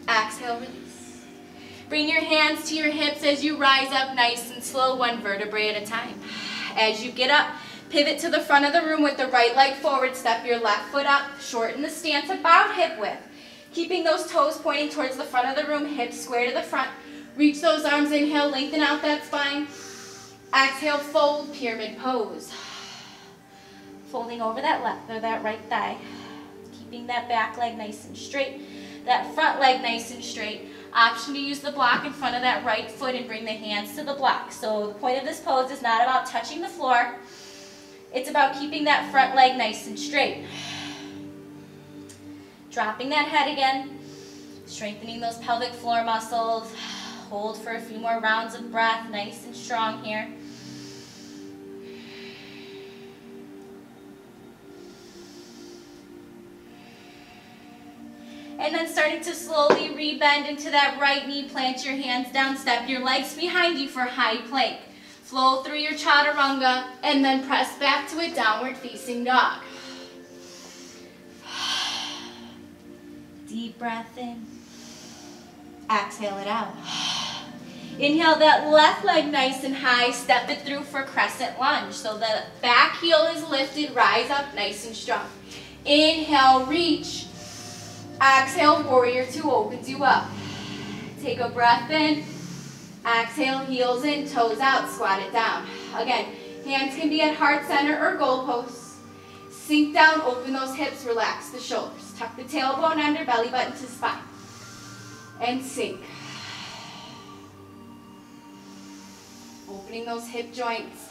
[SPEAKER 1] Exhale, release. Bring your hands to your hips as you rise up nice and slow, one vertebrae at a time. As you get up, pivot to the front of the room with the right leg forward, step your left foot up, shorten the stance about hip width. Keeping those toes pointing towards the front of the room, hips square to the front. Reach those arms, inhale, lengthen out that spine. Exhale, fold, pyramid pose. Folding over that left or that right thigh. Keeping that back leg nice and straight, that front leg nice and straight. Option to use the block in front of that right foot and bring the hands to the block. So the point of this pose is not about touching the floor. It's about keeping that front leg nice and straight. Dropping that head again, strengthening those pelvic floor muscles. Hold for a few more rounds of breath, nice and strong here. And then starting to slowly rebend into that right knee, plant your hands down, step your legs behind you for high plank. Flow through your chaturanga, and then press back to a downward facing dog. Deep breath in. Exhale it out. Inhale that left leg nice and high, step it through for crescent lunge. So the back heel is lifted, rise up nice and strong. Inhale, reach. Exhale, warrior two opens you up. Take a breath in. Exhale, heels in, toes out, squat it down. Again, hands can be at heart center or goalposts. Sink down, open those hips, relax the shoulders. Tuck the tailbone under, belly button to spine. And sink. Opening those hip joints.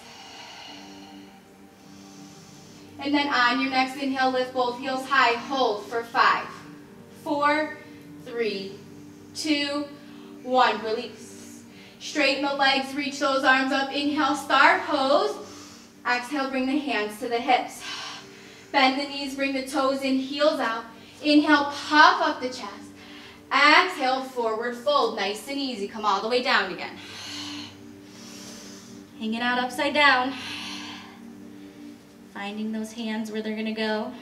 [SPEAKER 1] And then on your next inhale, lift both heels high. Hold for 5, 4, 3, 2, 1. Release. Straighten the legs, reach those arms up. Inhale, star pose. Exhale, bring the hands to the hips. Bend the knees, bring the toes in, heels out. Inhale, puff up the chest. Exhale, forward fold. Nice and easy. Come all the way down again. Hanging out upside down. Finding those hands where they're going to go.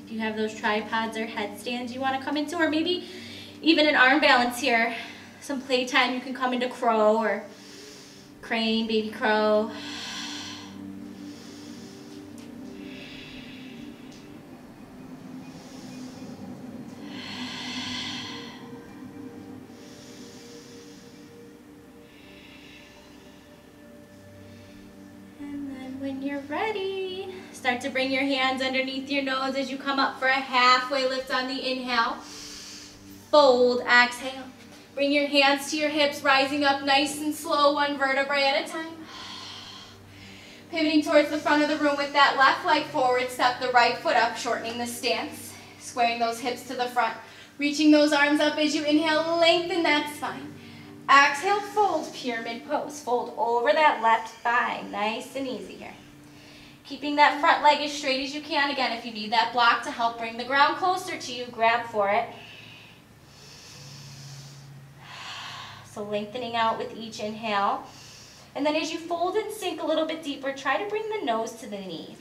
[SPEAKER 1] If you have those tripods or headstands you want to come into, or maybe even an arm balance here. Some playtime, you can come into crow or crane, baby crow. When you're ready, start to bring your hands underneath your nose as you come up for a halfway lift on the inhale. Fold, exhale. Bring your hands to your hips, rising up nice and slow, one vertebrae at a time. Pivoting towards the front of the room with that left leg forward, step the right foot up, shortening the stance. Squaring those hips to the front, reaching those arms up as you inhale, lengthen that spine. Exhale, fold, pyramid pose. Fold over that left thigh. Nice and easy here. Keeping that front leg as straight as you can. Again, if you need that block to help bring the ground closer to you, grab for it. So lengthening out with each inhale. And then as you fold and sink a little bit deeper, try to bring the nose to the knee.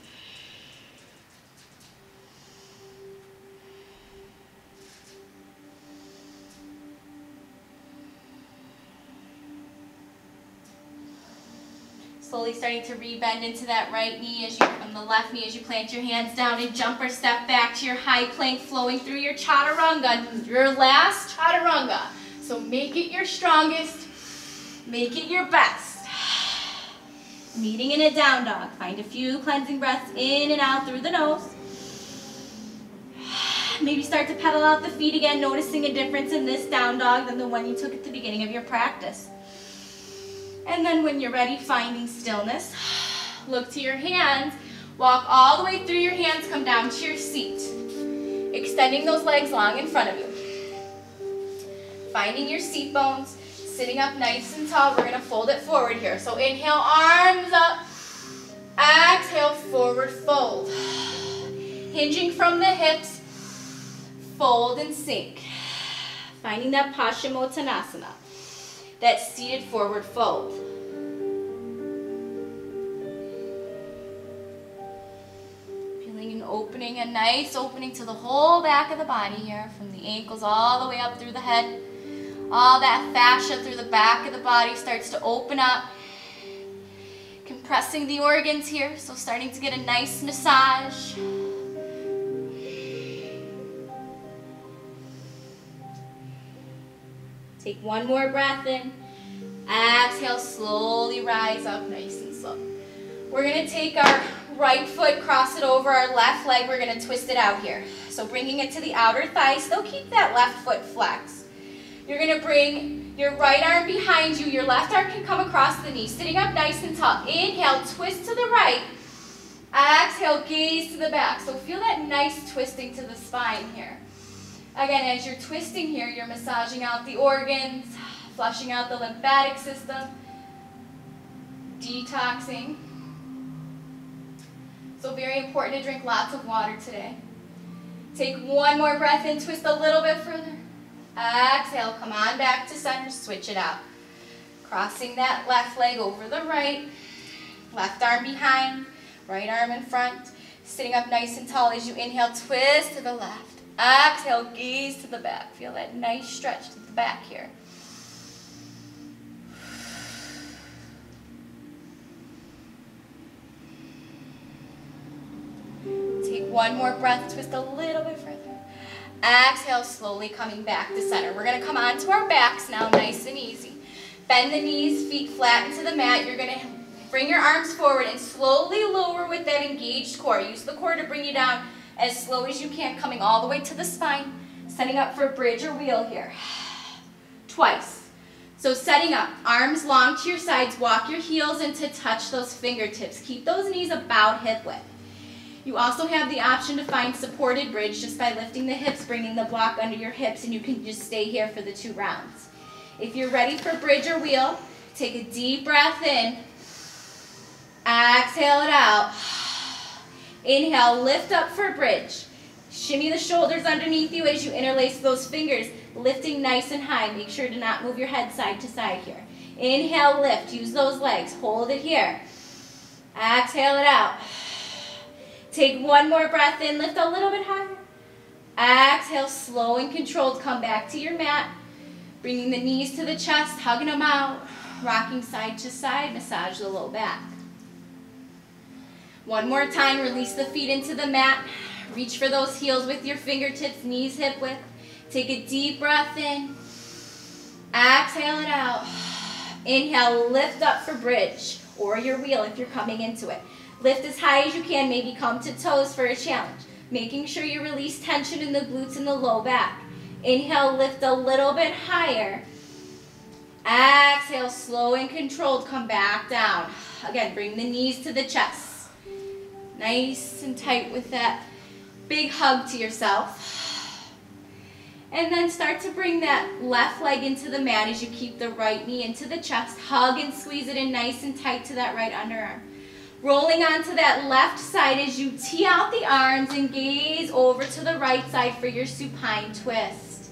[SPEAKER 1] Slowly starting to re-bend into that right knee on the left knee as you plant your hands down and jump or step back to your high plank, flowing through your chaturanga, your last chaturanga. So make it your strongest, make it your best. Meeting in a down dog. Find a few cleansing breaths in and out through the nose. Maybe start to pedal out the feet again, noticing a difference in this down dog than the one you took at the beginning of your practice. And then when you're ready, finding stillness, look to your hands, walk all the way through your hands, come down to your seat, extending those legs long in front of you. Finding your seat bones, sitting up nice and tall. We're going to fold it forward here. So inhale, arms up, exhale, forward fold. Hinging from the hips, fold and sink. Finding that Paschimottanasana. That seated forward fold. Feeling an opening, a nice opening to the whole back of the body here, from the ankles all the way up through the head. All that fascia through the back of the body starts to open up. Compressing the organs here, so starting to get a nice massage. Take one more breath in. Exhale, slowly rise up nice and slow. We're going to take our right foot, cross it over our left leg. We're going to twist it out here. So bringing it to the outer thigh. Still keep that left foot flexed. You're going to bring your right arm behind you. Your left arm can come across the knee. Sitting up nice and tall. Inhale, twist to the right. Exhale, gaze to the back. So feel that nice twisting to the spine here. Again, as you're twisting here, you're massaging out the organs, flushing out the lymphatic system, detoxing. So very important to drink lots of water today. Take one more breath in, twist a little bit further. Exhale, come on back to center, switch it out. Crossing that left leg over the right, left arm behind, right arm in front. Sitting up nice and tall as you inhale, twist to the left. Exhale, gaze to the back. Feel that nice stretch to the back here. Take one more breath, twist a little bit further. Exhale, slowly coming back to center. We're going to come onto our backs now, nice and easy. Bend the knees, feet flat into the mat. You're going to bring your arms forward and slowly lower with that engaged core. Use the core to bring you down as slow as you can, coming all the way to the spine, setting up for bridge or wheel here. Twice. So setting up, arms long to your sides, walk your heels in to touch those fingertips. Keep those knees about hip width. You also have the option to find supported bridge just by lifting the hips, bringing the block under your hips, and you can just stay here for the 2 rounds. If you're ready for bridge or wheel, take a deep breath in, exhale it out. Inhale, lift up for bridge. Shimmy the shoulders underneath you as you interlace those fingers, lifting nice and high. Make sure to not move your head side to side here. Inhale, lift. Use those legs. Hold it here. Exhale it out. Take one more breath in. Lift a little bit higher. Exhale, slow and controlled. Come back to your mat. Bringing the knees to the chest, hugging them out. Rocking side to side. Massage the low back. One more time, release the feet into the mat. Reach for those heels with your fingertips, knees hip width. Take a deep breath in. Exhale it out. Inhale, lift up for bridge or your wheel if you're coming into it. Lift as high as you can, maybe come to toes for a challenge. Making sure you release tension in the glutes and the low back. Inhale, lift a little bit higher. Exhale, slow and controlled, come back down. Again, bring the knees to the chest. Nice and tight with that big hug to yourself. And then start to bring that left leg into the mat as you keep the right knee into the chest. Hug and squeeze it in nice and tight to that right underarm. Rolling onto that left side as you tee out the arms and gaze over to the right side for your supine twist.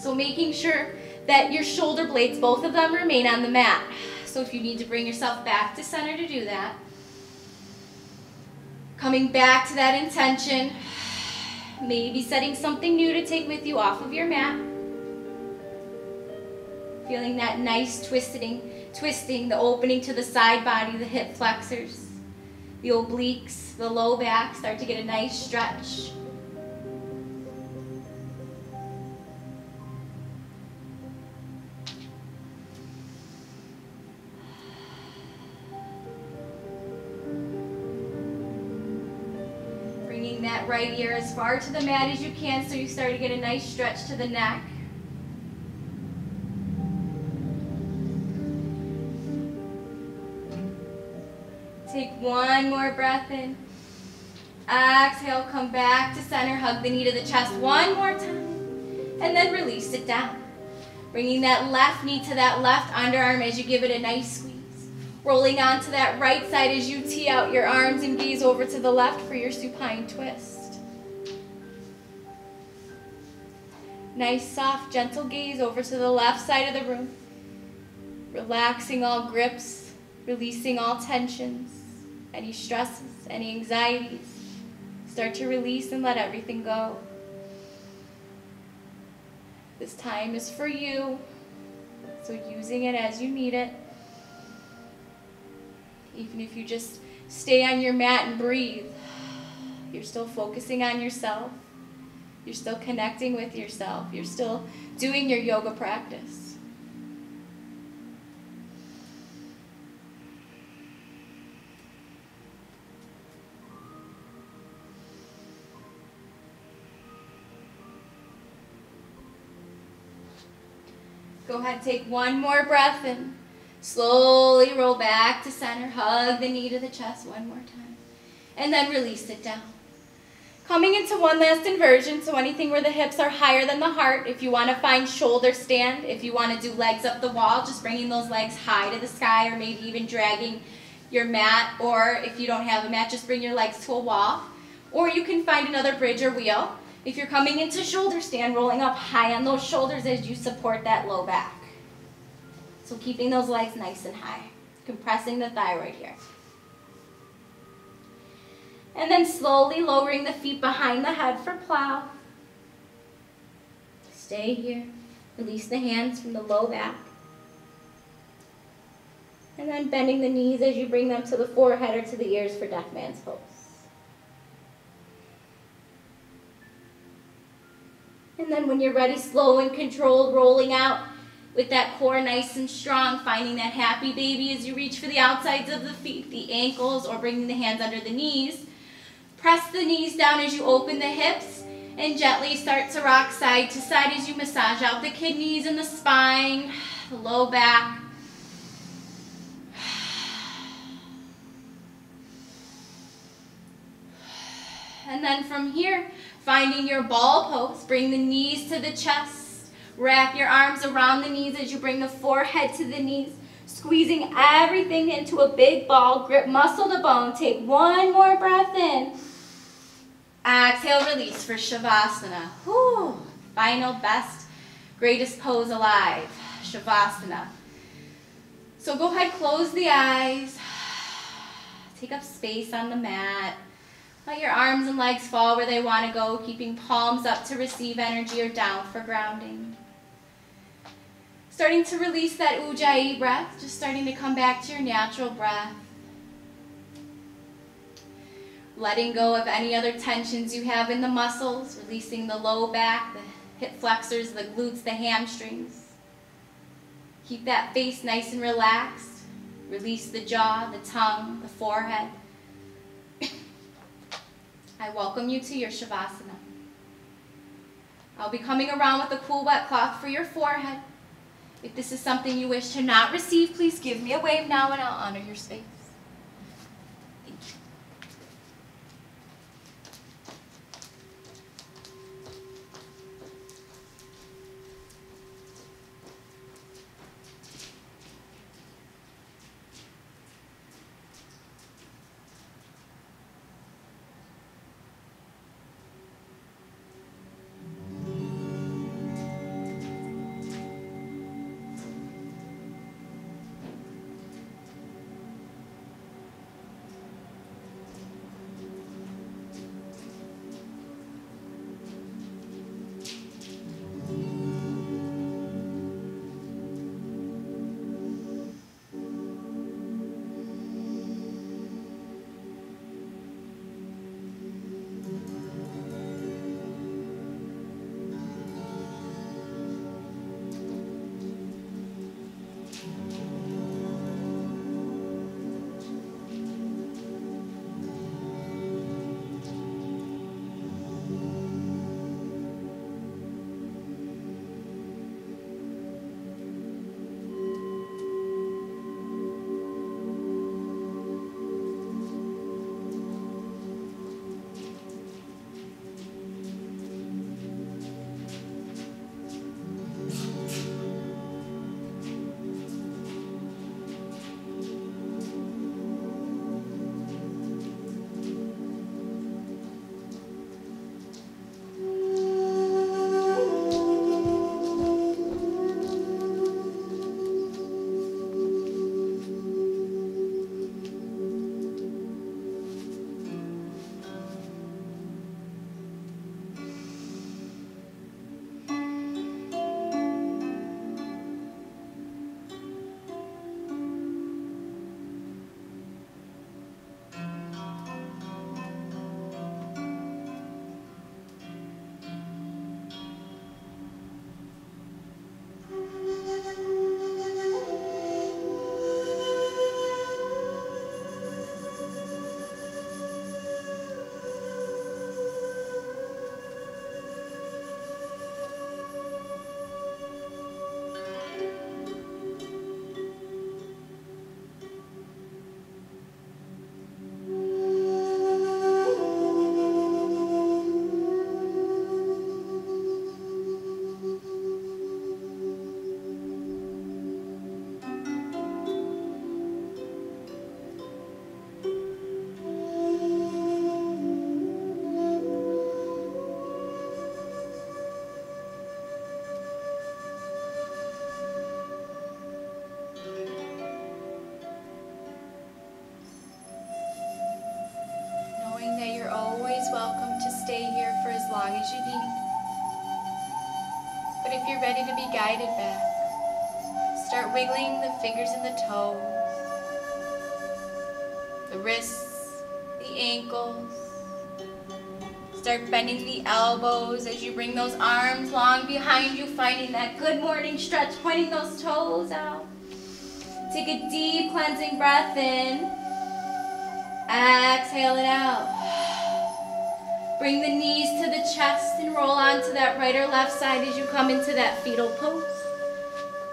[SPEAKER 1] So making sure that your shoulder blades, both of them, remain on the mat. So if you need to bring yourself back to center to do that, coming back to that intention, maybe setting something new to take with you off of your mat. Feeling that nice twisting, the opening to the side body, the hip flexors, the obliques, the low back. Start to get a nice stretch. Bringing that right ear as far to the mat as you can so you start to get a nice stretch to the neck. Take one more breath in. Exhale, come back to center. Hug the knee to the chest one more time. And then release it down. Bringing that left knee to that left underarm as you give it a nice squeeze. Rolling onto that right side as you tee out your arms and gaze over to the left for your supine twist. Nice, soft, gentle gaze over to the left side of the room. Relaxing all grips, releasing all tensions, any stresses, any anxieties. Start to release and let everything go. This time is for you, so using it as you need it. Even if you just stay on your mat and breathe, you're still focusing on yourself. You're still connecting with yourself. You're still doing your yoga practice. Go ahead, take one more breath in. Slowly roll back to center. Hug the knee to the chest one more time. And then release it down. Coming into one last inversion, so anything where the hips are higher than the heart. If you want to find shoulder stand, if you want to do legs up the wall, just bringing those legs high to the sky, or maybe even dragging your mat, or if you don't have a mat, just bring your legs to a wall. Or you can find another bridge or wheel. If you're coming into shoulder stand, rolling up high on those shoulders as you support that low back. So keeping those legs nice and high, compressing the thyroid here. And then slowly lowering the feet behind the head for plow. Stay here. Release the hands from the low back. And then bending the knees as you bring them to the forehead or to the ears for deaf man's pose. And then when you're ready, slow and controlled, rolling out with that core nice and strong, finding that happy baby as you reach for the outsides of the feet, the ankles, or bringing the hands under the knees. Press the knees down as you open the hips and gently start to rock side to side as you massage out the kidneys and the spine, the low back. And then from here, finding your ball pose, bring the knees to the chest. Wrap your arms around the knees as you bring the forehead to the knees, squeezing everything into a big ball. Grip muscle to bone. Take one more breath in. Exhale, release for Shavasana. Whew. Final, best, greatest pose alive, Shavasana. So go ahead, close the eyes. Take up space on the mat. Let your arms and legs fall where they want to go, keeping palms up to receive energy or down for grounding. Starting to release that Ujjayi breath, just starting to come back to your natural breath. Letting go of any other tensions you have in the muscles, releasing the low back, the hip flexors, the glutes, the hamstrings. Keep that face nice and relaxed. Release the jaw, the tongue, the forehead. I welcome you to your Shavasana. I'll be coming around with a cool wet cloth for your forehead. If this is something you wish to not receive, please give me a wave now and I'll honor your space. Thank you. long as you need. But if you're ready to be guided back, start wiggling the fingers and the toes, the wrists, the ankles. Start bending the elbows as you bring those arms long behind you, finding that good morning stretch, pointing those toes out. Take a deep cleansing breath in. Exhale it out. Bring the knees to the chest and roll onto that right or left side as you come into that fetal pose.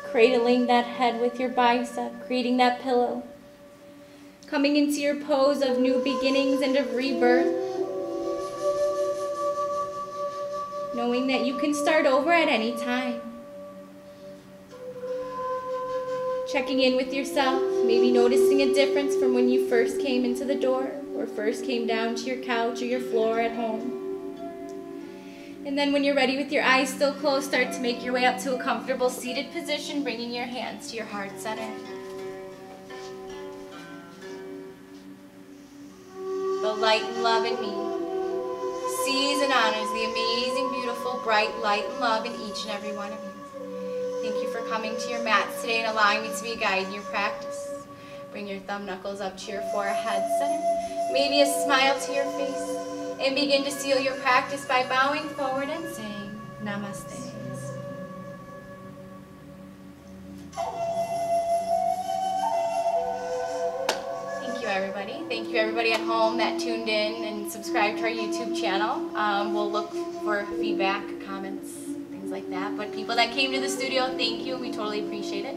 [SPEAKER 1] Cradling that head with your bicep, creating that pillow. Coming into your pose of new beginnings and of rebirth. Knowing that you can start over at any time. Checking in with yourself, maybe noticing a difference from when you first came into the door or first came down to your couch or your floor at home. And then when you're ready with your eyes still closed, start to make your way up to a comfortable seated position, bringing your hands to your heart center. The light and love in me sees and honors the amazing, beautiful, bright light and love in each and every one of you. Thank you for coming to your mats today and allowing me to be a guide in your practice. Bring your thumb knuckles up to your forehead center. Maybe a smile to your face. And begin to seal your practice by bowing forward and saying Namaste. Everybody. Thank you everybody at home that tuned in and subscribed to our YouTube channel. We'll look for feedback, comments, things like that. But people that came to the studio, thank you. We totally appreciate it.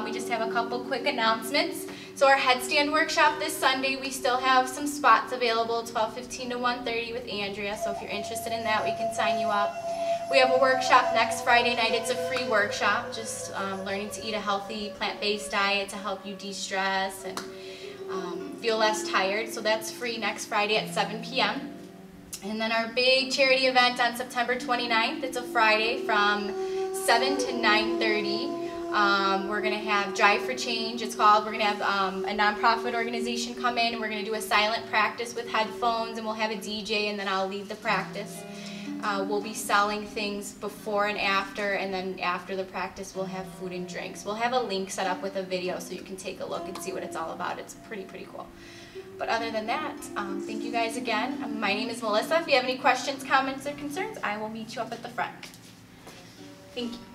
[SPEAKER 1] We just have a couple quick announcements. So our headstand workshop this Sunday, we still have some spots available, 12:15 to 1:30 with Andrea. So if you're interested in that, we can sign you up. We have a workshop next Friday night. It's a free workshop, just learning to eat a healthy plant-based diet to help you de-stress and feel less tired. So that's free next Friday at 7 p.m. And then our big charity event on September 29th, it's a Friday from 7 to 9:30. We're going to have Drive for Change, it's called. We're going to have a nonprofit organization come in, and we're going to do a silent practice with headphones, and we'll have a DJ, and then I'll lead the practice. We'll be selling things before and then after the practice we'll have food and drinks. We'll have a link set up with a video so you can take a look and see what it's all about. It's pretty cool. But other than that, thank you guys again. My name is Melissa. If you have any questions, comments, or concerns, I will meet you up at the front. Thank you.